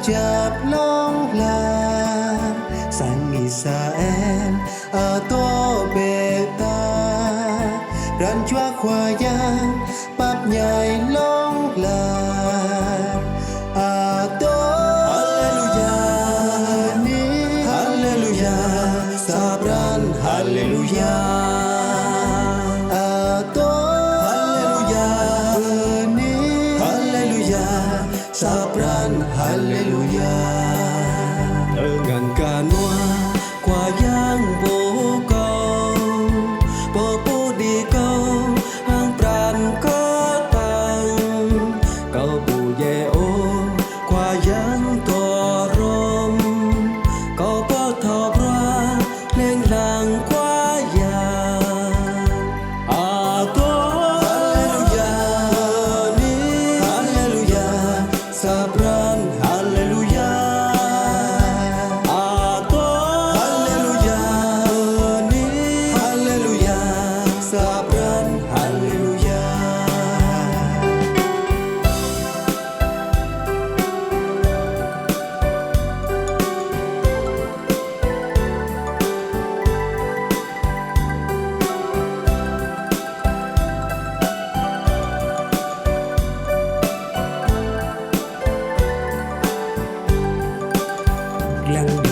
ucap longlah sang Israel atau beta ran chua khoa yang bắp nhai longlah atau haleluya ni haleluya sabran haleluya atau haleluya ni haleluya sabran haleluya dengan kanua qua yang vô cầu bố bố đi câu hang pran có tăng câu bù về ô qua yang to rom câu có thọ ra lên làng qua ya to haleluya ni haleluya sabran haleluya to haleluya ni haleluya sabran haleluya. Lặng